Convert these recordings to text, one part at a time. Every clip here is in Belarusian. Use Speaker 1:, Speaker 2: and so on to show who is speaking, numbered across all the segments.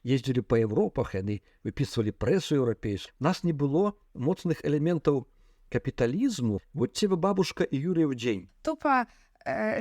Speaker 1: ездзілі па Европах, яны выпісвалі прэсу еўрапейскую. У нас не было моцных элементаў капіталізму. Вот тебе бабушка і Юрыев дзень.
Speaker 2: Тупа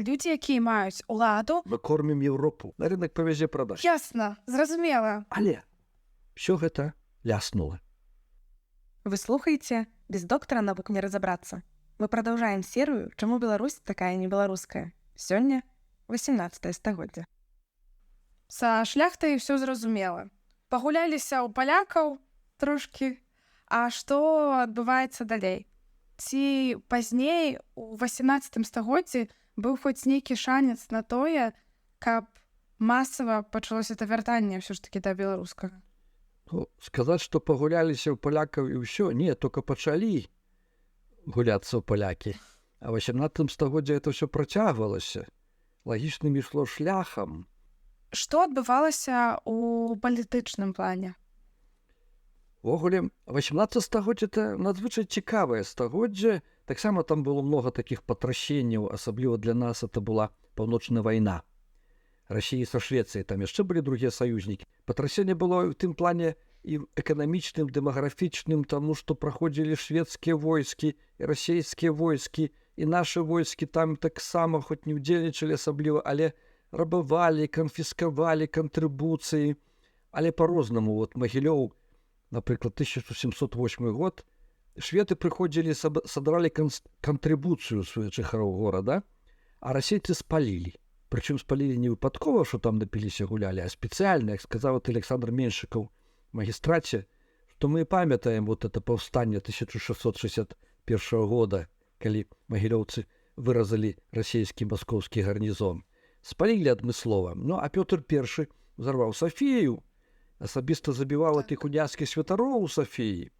Speaker 2: людзі, якія маюць уладу.
Speaker 1: Мы кормім Еўропу. На рынок павязе прадаць.
Speaker 2: Ясна, зразумела.
Speaker 1: Але ўсё гэта ляснула.
Speaker 3: Вы слухаеце «Без доктора навук не разобраться». Мы продолжаем серию «Чему Беларусь такая не беларуская». Сёння 18 стагоддзе.
Speaker 2: Са шляхтай ўсё зразумела. Пагуляліся ў палякаў трошкі. А што адбываецца далей? Ці пазней, у 18 стагоддзі, быў хоць нейкі шанец на тое, каб масава пачалося это вяртанне ўсё ж такі да беларускага?
Speaker 1: Ну, сказаць, што пагуляліся ў палякаў і ўсё, не, толькі пачалі гуляцца ў палякі. А ў 18 стагоддзе это ўсё працягвалася. Лагічным ішло шляхам.
Speaker 2: Што адбывалася ў палітычным плане?
Speaker 1: Увогуле, 18 стагоддзе это надзвычай цікавае стагоддзе. Таксама там было многа такіх патрасенняў, асабліва для нас это была паўночная вайна. Расіі са Швецыяй, там яшчэ былі другія саюзнікі. Патрасенне было ў тым плане і эканамічным, дэмаграфічным, таму што праходзілі шведскія войскі і расійскія войскі, і нашы войскі там таксама хоць не ўдзельнічалі асабліва, але рабавалі, канфіскавалі кантрыбуцыі, але па-рознаму. Вот Магілёў, напрыклад, 1708 год, шведы прыходзілі, садралі кантрыбуцыю сваіх жыхароў горада, а расейцы спалілі. Прычым спалілі не выпадкова, што там напіліся гулялі, а спецыяльна, як сказаў Александр Меншыкаў в магістраце, што мы памятаем вот это паўстанне 1661 года, калі магілёўцы выразалі расійскі маскоўскі гарнізон. Спалілі адмыслова. Ну, а Пётр I взорваў Софію, асабіста забіваў тых уняцкіх святароў у Софіі.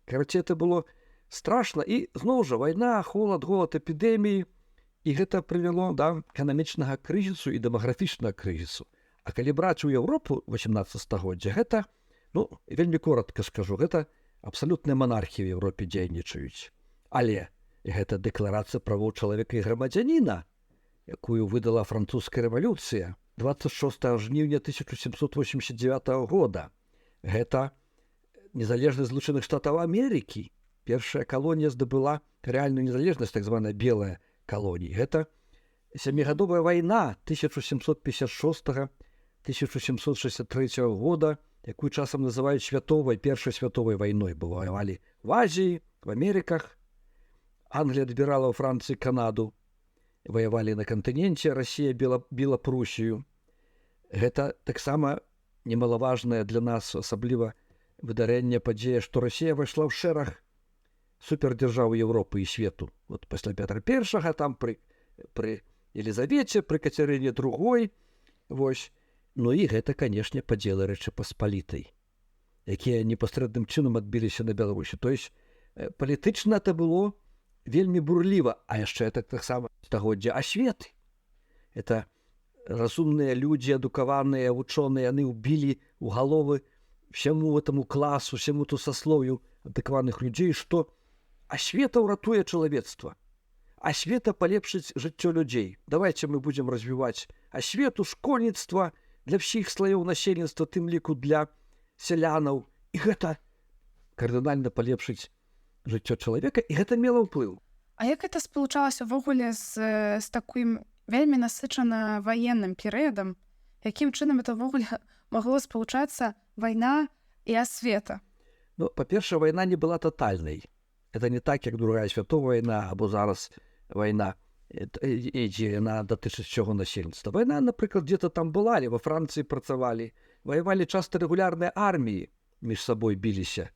Speaker 1: Карацей, это было страшна. І зноў жа вайна, холад, голад, эпідэміі. І гэта прывяло да эканамічнага крызісу і дэмаграфічнага крызісу. А калі браць у Еўропу 18 стагоддзя, гэта, ну, вельмі коротка скажу, гэта абсалютная манархія в Еўропе дзейнічаюць. Але гэта дэкларацыя правоў чалавека і грамадзяніна, якую выдала французская рэвалюцыя 26 жніўня 1789 года. Гэта незалежнасць Злучаных Штатаў Амерыкі. Першая калонія здабыла рэальную незалежнасць, так званая белая калоній. Гэта сямігадовая вайна 1756-1763 года, якую часам называюць святовай, першай святовай вайной. Воевалі в Азіі, в Амерыках. Англія адбірала ў Францыі Канаду. Воевалі на кантыненце, Расія біла Прусію. Гэта таксама немалаважная для нас, асабліва выдарэнне падзея, што Расія пайшла ў шэраг супердзяржавы Еўропы і свету. Вот пасля Петра I, там пры Елізавеце, пры Кацярыне II. Вось. Ну і гэта, канешне, падзелы Рэчы Паспалітай, якія непасрэдным чынам адбіліся на Беларусі. То есть палітычна это было вельмі бурліва. А яшчэ таксама стагоддзя асветы. Это разумныя людзі, адукаваныя, вучоныя, яны ўбілі ў галовы всяму этому класу, всяму ту саслов'ю адукаваных людзей, што асвета ўратуе чалавецтва. Асвета палепшыць жыццё людзей. Давайте мы будзем развіваць асвету, школьніцтва для ўсіх слаёў насельніцтва, тым ліку для сялянаў. І гэта кардынальна палепшыць жыццё чалавека, і гэта мела ўплыў.
Speaker 2: А як гэта спалучалася ўвогуле з такім вельмі насычана ваенным перыядам? Якім чынам это ўвогуле магло спалучацца вайна і асвета?
Speaker 1: Ну, па-першае, вайна не была тотальнай. Это не так, як другая святовая вайна, або зараз вайна ідзе, яна датычыць усяго насельніцтва. Вайна, напрыклад, дзе-то там была, але во Францыі працавалі. Воевалі часта рэгулярныя арміі, між сабой біліся.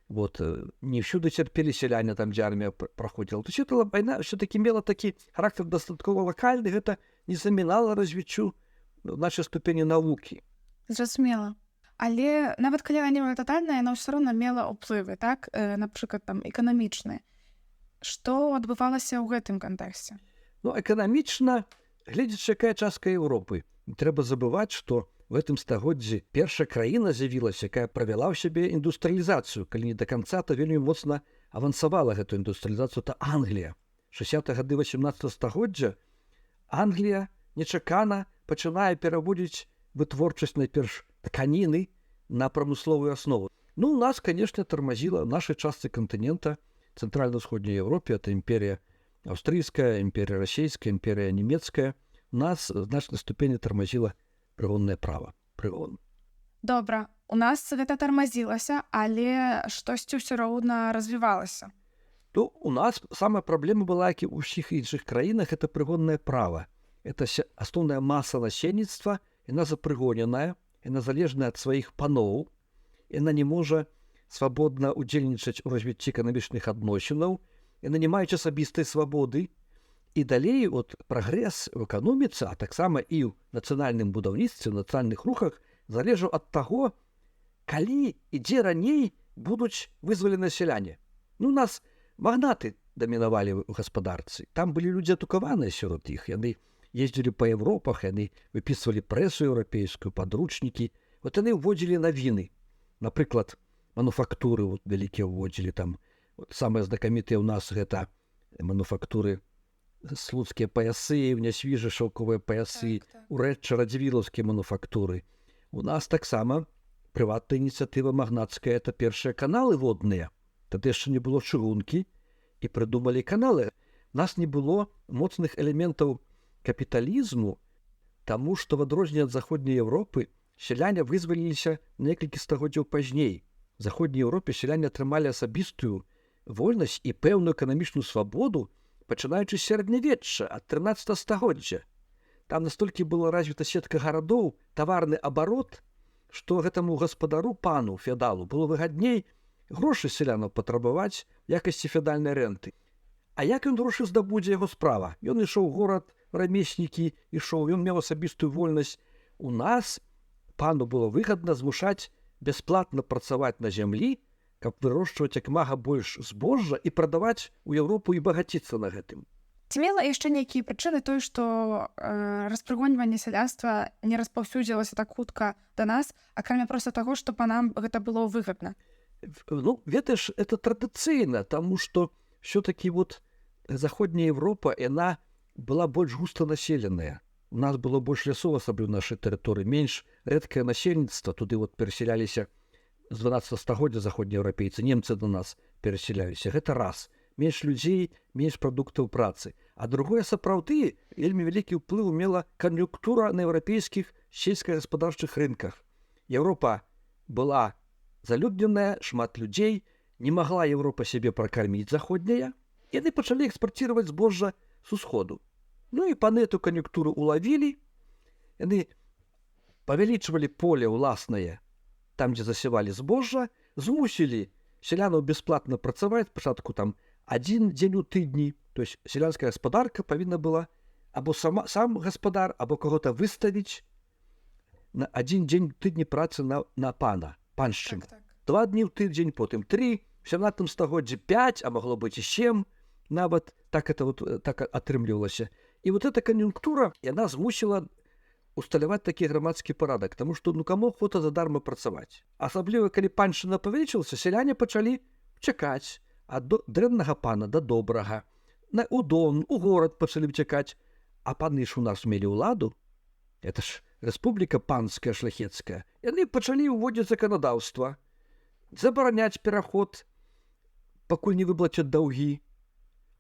Speaker 1: Вот, не всюды цярпелі сяляне, там, дзе армія праходзіла. То есть эта вайна все-таки мела такі характар дастаткова лакальны, гэта не замінала развіццю нашай ступені навукі.
Speaker 2: Зразумела. Але нават калі яна не была тотальная, яна ўсё роўна мела ўплывы, так? Напрыклад, там, эканамічныя. Што адбывалася ў гэтым кантэксце?
Speaker 1: Ну, эканамічна, гледзячы, якая частка Еўропы. Не трэба забываць, што в гэтым стагоддзі першая краіна з'явілася, якая правяла ў сябе індустрыялізацыю. Калі не да канца, то вельмі моцна авансавала гэту індустрыялізацыю, то Англія. 60-е гады 18 стагоддзя Англія нечакана пачынае пераводзіць вытворчасць найперш тканіны на прамысловую аснову. Ну, нас, конечно, тормозила в нашей части континента, Центрально-Усходней Европе, это империя австрийская, империя российская, империя немецкая. Нас в значной ступени тормозила прыгонное право. Прыгон.
Speaker 2: Добра, у нас гэта тармазілася, але штосьці ўсё роўна развівалася.
Speaker 1: То у нас самая праблема была, як і ў ўсіх іншых краінах, это прыгонное право. Это асноўная маса насельніцтва, яна запрыгоненая, яна залежная ад сваіх паноў, яна не можа свабодна удзельнічаць у развіцці эканамічных адносінаў, яна не маюць асабістай свабоды. І далей от прагрэс в эканоміцы, а таксама і ў нацыянальным будаўніцтве, ў нацыянальных рухах залежаў ад таго, калі і дзе раней будуць вызваленыя сяляне. Ну, у нас магнаты дамінавалі ў гаспадарцы. Там былі людзі адукаваныя сярод іх. Яны ездзілі па Европах, яны выпісвалі прэсу еўрапейскую, падручнікі. Вот яны ўводзілі навіны. Напрыклад, мануфактуры вот, вялікія ўводзілі там. Вот, самыя знакамітыя ў нас гэта мануфактуры слуцкія паясы, ў Нясвіжы шаўковыя паясы, урэдча радзівілаўскія мануфактуры. У нас таксама прыватная ініцыятыва магнацкая, это першыя каналы водныя. Тады яшчэ не было чыгункі і прыдумалі каналы. У нас не было моцных элементаў капіталізму, таму што в адрозненне ад заходняй Европы сяляне вызваліліся некалькі стагоддзяў пазней. В заходняй Европе сяляне атрымалі асабістую вольнасць і пэўную эканамічную свабоду, пачынаючы з сярэднявечча ад 13 стагоддзя. Там настолькі была развіта сетка гарадоў, таварны абарот, што гэтаму гаспадару, пану, феадалу, было выгадней грошы сялянаў патрабаваць в якасці феадальнай рэнты. А як ён грошы здабудзе, яго справа? Ён ішоў у горад, рамеснікі ішоў, ён меў асабістую вольнасць. У нас пану было выгадна змушаць бясплатна працаваць на зямлі, каб вырошчваць як мага больш збожжа і прадаваць у Еўропу і багаціцца на гэтым.
Speaker 2: Ці мела яшчэ нейкія прычыны той, што распрыгоньванне сялянства не распаўсюдзілася так хутка да нас, акрамя проста таго, што панам гэта было выгадна?
Speaker 1: Ну, ведаеш, это традыцыйна, таму што ўсё-такі вот заходняя Европа, яна была больш густанаселеная. У нас было больш лясоў, асабліва нашай тэрыторыі, менш рэдкае насельніцтва, туды вот перасяляліся з 12 стагоддзя заходнееўрапейцы, немцы да нас перасяляліся. Гэта раз. Менш людзей, менш прадуктаў працы. А другое, сапраўды, вельмі вялікі ўплыў мела кан'юнктура на еўрапейскіх сельскагаспадарчых рынках. Еўропа была залюдненая, шмат людзей, не магла Еўропа сябе пракарміць заходняя, яны пачалі экспарціраваць збожжа з усходу. Ну і паны эту кан'юнктуру улавілі, яны павялічвалі поле ўласнае, там, дзе засявалі збожжа, змусілі сялянаў бясплатна працаваць, спачатку там один дзень у тыдні, то есть сялянская гаспадарка павінна была або сам гаспадар, або каго-то выставіць на один дзень у тыдні працы на пана, паншчыну. 2 дні ў тыдзень, потым 3, в 17 стагоддзі 5, а магло быць і 7, нават так это вот так атрымлівалася. І вот эта кан'юнктура, яна змусіла усталяваць такі грамадскі парадак, таму што ну каму охота задарма працаваць. Асабліва, калі паншчына павялічылася, сяляне пачалі чакаць ад дрэннага пана да добрага. У дом, у горад пачалі чакаць. А паны ж у нас мелі ўладу. Это ж рэспубліка панская, шляхецкая. Яны пачалі ўводзіць заканадаўства, забараняць пераход, пакуль не выплацяць даўгі.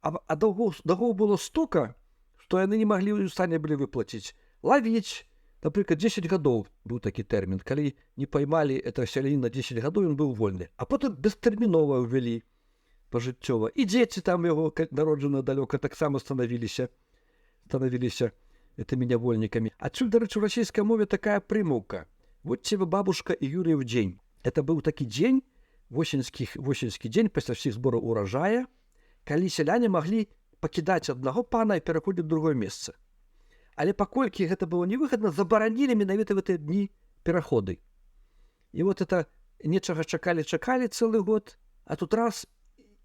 Speaker 1: А даўгоў было стока, што яны не маглі ў стане былі выплаціць. Лавіць, напрыклад, 10 гадоў быў такі тэрмін. Калі не паймалі это сялянін на 10 гадоў, ён быў вольны. А потым бестэрмінова ўвялі пажыццёва. І дзеці там яго народжаныя далёка таксама станавіліся этымі нявольнікамі. Адсюль, дарэчы, у расійскай мове такая прымаўка. Вот тебе бабушка і Юрыев дзень. Это быў такі дзень, восеньскі дзень пасля ўсіх збораў уражая, калі сяляне маглі пакідаць аднаго пана і пераходзіць ў другое месца. Але паколькі гэта было невыгадна, забаранілі менавіта в гэтыя дні пераходы. І вот это нечага чакалі цэлы год, а тут раз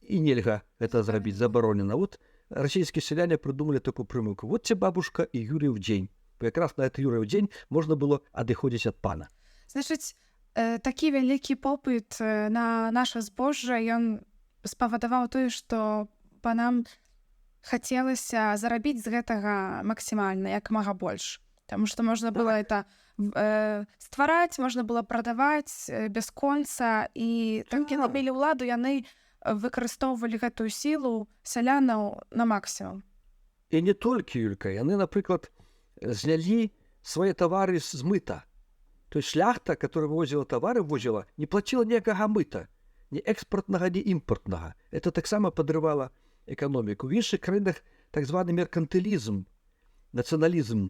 Speaker 1: і нельга гэта зрабіць, забаронена. Вот расійскія сяляне прыдумалі такую прымаўку. Вот тебе бабушка і Юрыев дзень. Якраз на этот Юрыев дзень можна было адыходзіць ад пана.
Speaker 2: Значыць, такі вялікі попыт на наша збожжа, ён спавадаваў тое, што панам хацелася зарабіць з гэтага максімальна, як мага больш. Таму што можна было это ствараць, можна было прадаваць бясконца, і так яны мелі ўладу, яны выкарыстоўвалі гэтую сілу сялянаў на максімум.
Speaker 1: І не толькі, Юлька, яны, напрыклад, знялі свае тавары з мыта. То есть шляхта, которая вывозила товары, ввозила, не платила ніякага мыта, ні экспортнага, ні імпортнага. Это таксама падрывала эканоміку. В іншых краінах так званы меркантылізм, нацыяналізм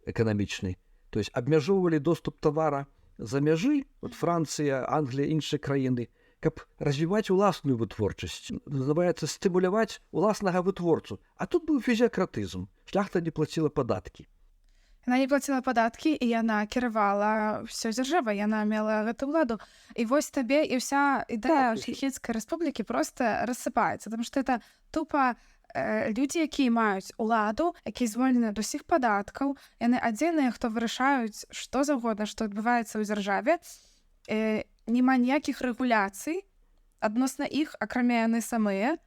Speaker 1: эканамічны. То есть абмяжоўвалі доступ тавара за мяжы, вот Францыя, Англія, іншыя краіны, каб развіваць уласную вытворчасць, называецца стымуляваць уласнага вытворцу. А тут быў фізіакратызм. Шляхта не плаціла падаткі.
Speaker 2: Яна не плаціла падаткі, і яна кіравала ўсё дзяржавай, яна мела гэту ўладу. І вось табе і ўся ідэя шляхецкай рэспублікі проста рассыпаецца, потому што это тупа людзі, якія маюць уладу, якія звольнены ад усіх падаткаў, яны адзіныя, хто вырашаюць што заўгодна, што адбываецца ў дзяржаве. Нема ніякіх рэгуляцый адносна іх, акрамя яны самыя.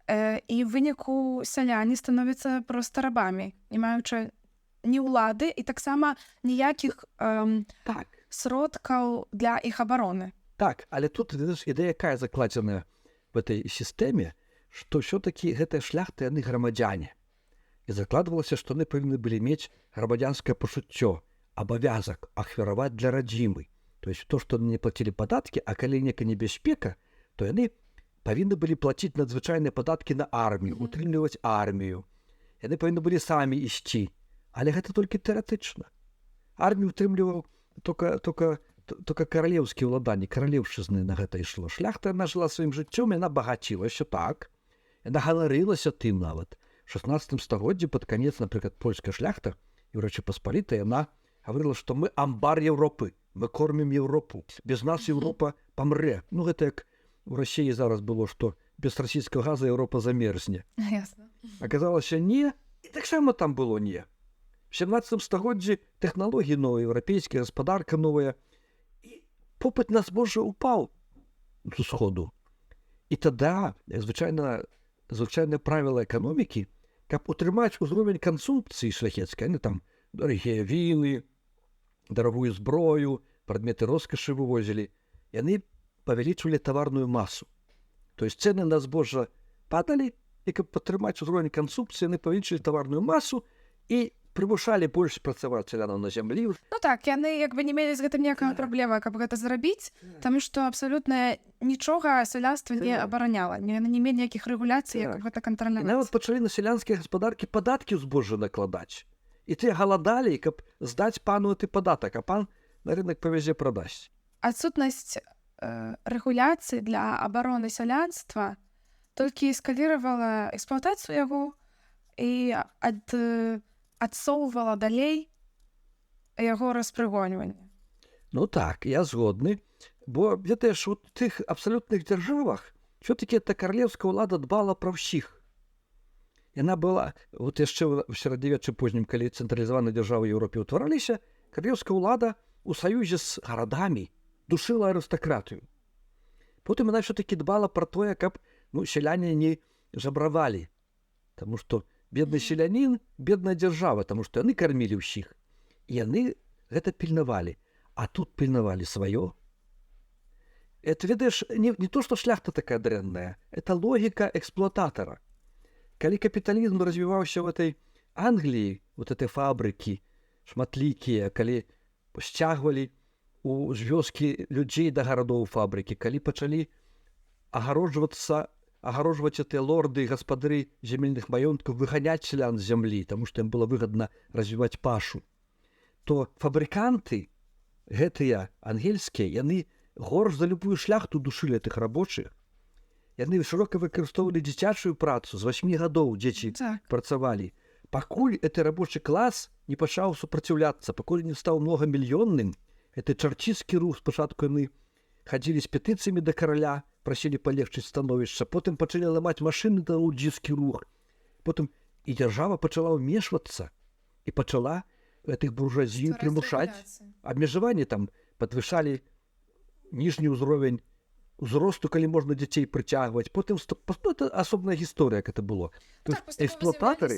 Speaker 2: І ў выніку сяляне становяцца проста рабамі, не маючы ні ўлады і таксама ніякіх сродкаў для іх абароны.
Speaker 1: Так, але тут ідэя якая закладзеная в этой сістэме, што ўсё-такі гэтыя шляхты, яны грамадзяне. І закладвалася, што яны павінны былі мець грамадзянскае пачуццё, абавязак ахвяраваць для радзімы. То есть то, што не плацілі падаткі, а калі некая небяспека, то яны павінны былі плаціць надзвычайныя падаткі на армію, утрымліваць армію. Яны павінны былі самі ісці. Але гэта толькі тэарэтычна. Армію утрымліваў только каралеўскі ўладанні, каралеўшчызны на гэта ішло. Шляхта, яна жыла сваім жыццём, яна багацілася, так. Яна ганарылася тым нават. У 16 стагоддзі пад канец, напрыклад, польская шляхта і Рэчы Паспалітая, яна гаварыла, што мы амбар Еўропы, мы кормім Еўропу. Без нас Еўропа памрэ. Ну, гэта як у Расіі зараз было, што без расійскага газа Еўропа замерзне.
Speaker 2: Ясна.
Speaker 1: Аказалася, не. І таксама там было не. В 17 стагоддзі тэхналогіі новыя, еўрапейскія, гаспадарка новая. І попыт на збожжа ўпаў з усходу. І тада, звычайнае правіла эканомікі, каб утрымаць узровень кансумпцыі шляхецкай, яны там дарагія віны, дарагую зброю, прадметы роскашы вывозілі, яны павялічвалі таварную масу. То есть цэны на збожжа падалі, і каб падтрымаць узровень кансумпцыі, яны павялічылі таварную масу і прымушалі больш працаваць сялянаў на зямлі.
Speaker 2: Ну так, яны як бы не мелі з гэтым ніякага праблема, каб гэта зрабіць, таму што абсалютна нічога сялянства не абараняла. Яны не мелі ніякіх рэгуляцый, як гэта кантраляваць.
Speaker 1: Нават пачалі на сялянскія гаспадаркі падаткі ў збожжа накладаць. І тыя галадалі, каб здаць пану гэты падатак, а пан на рынок павязе прадасць.
Speaker 2: Адсутнасць рэгуляцыі для абароны сялянства толькі эскаліравала эксплуатацыю яго і адсоўвала далей яго распрыгоньванне.
Speaker 1: Ну так, я згодны, бо ведаеш, у тых абсалютных дзяржавах все-таки эта каралеўская ўлада дбала пра ўсіх. Яна была, вот яшчэ ў сярэднявеччы познім, калі цэнтралізаваныя дзяржавы Еўропе ўтвараліся, каралеўская ўлада у саюзе з гарадамі душыла арыстакратыю. Потым яна все-таки дбала пра тое, каб сяляне не жабравалі, таму што бедны селянін, бедная дзяржава, таму што яны кармілі ўсіх. І яны гэта пільнавалі. А тут пільнавалі сваё. Это, ведаеш, не то, што шляхта такая дрэнная. Это логіка эксплуататара. Калі капіталізм развіваўся в этой Англіі, вот этой фабрыкі, шматлікія, калі сцягвалі у вёскі людзей да гарадоў фабрыкі, калі пачалі агароджваць гэтыя лорды і гаспадары зямельных маёнткаў, выганяць сялян з зямлі, таму што ім было выгадна развіваць пашу, то фабрыканты гэтыя ангельскія, яны горш за любую шляхту душылі тых рабочых. Яны шырока выкарыстоўвалі дзіцячую працу, з 8 гадоў дзеці працавалі. Пакуль гэты рабочы клас не пачаў супраціўляцца, пакуль не стаў многамільённым, гэты чарчісцкі рух, спачатку яны хадзілі з петыцыямі да караля, прасілі палегчыць становішча, потым пачалі ламаць машыны да лудзійскі рух. Потым і дзяржава пачала ўмешвацца і пачала гэтых буржуазію прымушаць. Абмежаванні там падвышалі ніжні ўзровень узросту, калі можна дзяцей прыцягваць. Потым асобная гісторыя, як это было.
Speaker 2: Эксплуататары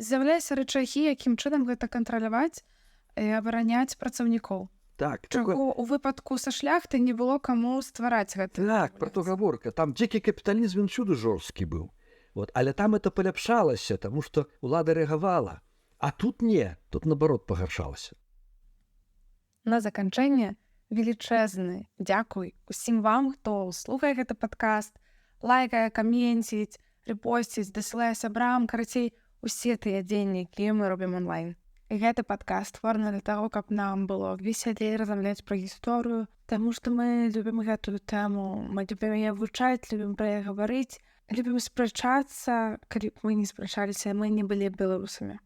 Speaker 2: З'яўляюцца рычагі, якім чынам гэта кантраляваць і абараняць працаўнікоў.
Speaker 1: Так,
Speaker 2: Чаго ў выпадку са шляхты не было каму ствараць гэта.
Speaker 1: Так, про то гаворка. Там дзікі капіталізм, ён чуды жорсткі быў. Вот. Але там это паляпшалася, таму што ўлада рэагавала. А тут не, тут наоборот пагаршалася.
Speaker 2: На заканчэнне велічэзны дзякуй усім вам, хто слухае гэты падкаст, лайкае, каменціць, рэпосціць, дасылае сябрам, карацей, усе тыя дзеянні, якія мы робім онлайн. І гэты падкаст створаны для таго, каб нам было весялей размаўляць пра гісторыю, таму што мы любім гэтую тэму, мы любім яе вывучаць, любім пра яе гаварыць, любім спрачацца, калі б мы не спрачаліся, мы не былі беларусамі.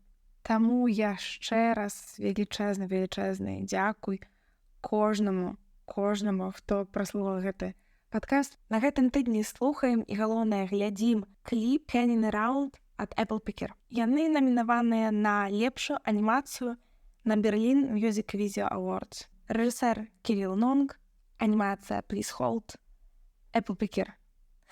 Speaker 2: Таму яшчэ раз велічэзны дзякуй кожнаму, хто праслухаў гэты падкаст. На гэтым тыдні слухаем і, галоўнае, глядзім кліп «Hanging Around» ад Apple Picker. Яны намінаваныя на лепшую анімацыю на Berlin Music Video Awards. Рэжысэр Кірилл Нонг, анімацыя «Please Hold», Apple Picker,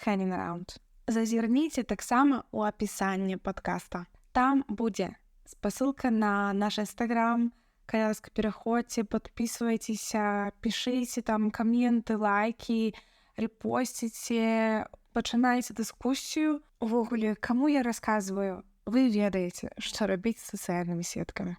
Speaker 2: «Hanging Around». Зазірніце таксама ў апісанні падкаста. Там будзе спасылка на наш Instagram. Калі ласка, пераходзьце, падпісвайцеся, пішыце там каменты, лайкі, рэпосціце, пачынайце дыскусію. Увогуле, каму я расказваю, вы ведаеце, што рабіць з сацыяльнымі сеткамі.